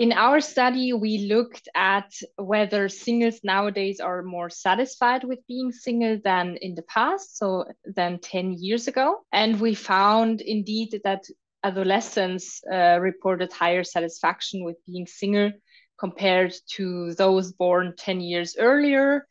In our study, we looked at whether singles nowadays are more satisfied with being single than in the past, so than 10 years ago. And we found indeed that adolescents reported higher satisfaction with being single compared to those born 10 years earlier.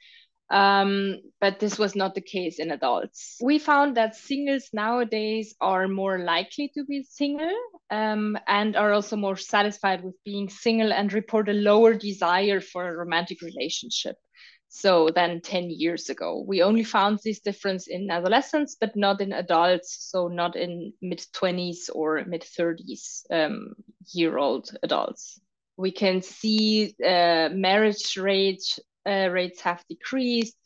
But this was not the case in adults. We found that singles nowadays are more likely to be single and are also more satisfied with being single and report a lower desire for a romantic relationship. So than 10 years ago. We only found this difference in adolescents, but not in adults. So not in mid-20s or mid-30s year old adults. We can see marriage rates have decreased,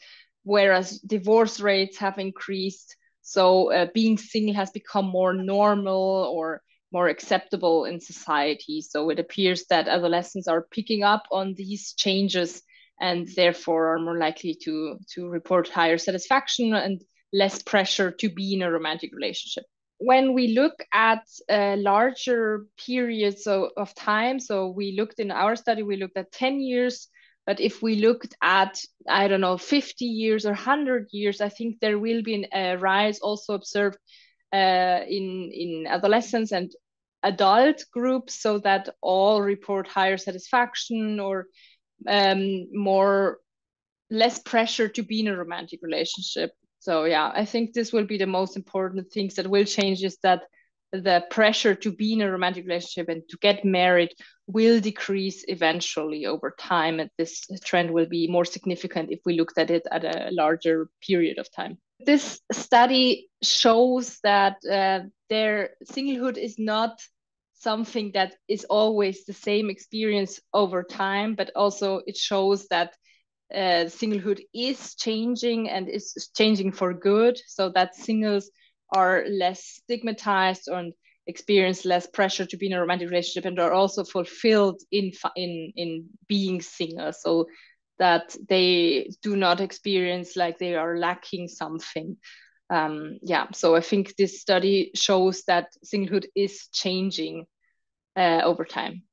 whereas divorce rates have increased. So being single has become more normal or more acceptable in society. So it appears that adolescents are picking up on these changes and therefore are more likely to report higher satisfaction and less pressure to be in a romantic relationship. When we look at larger periods of time, so we looked in our study, we looked at 10 years, but if we looked at, I don't know, 50 years or 100 years, I think there will be a rise also observed in adolescents and adult groups, so that all report higher satisfaction or less pressure to be in a romantic relationship. So yeah, I think this will be the most important things that will change, is that the pressure to be in a romantic relationship and to get married will decrease eventually over time. And this trend will be more significant if we looked at it at a larger period of time. This study shows that their singlehood is not something that is always the same experience over time, but also it shows that singlehood is changing and is changing for good, so that singles are less stigmatized and experience less pressure to be in a romantic relationship and are also fulfilled in being single, so that they do not experience like they are lacking something. Yeah, so I think this study shows that singlehood is changing over time.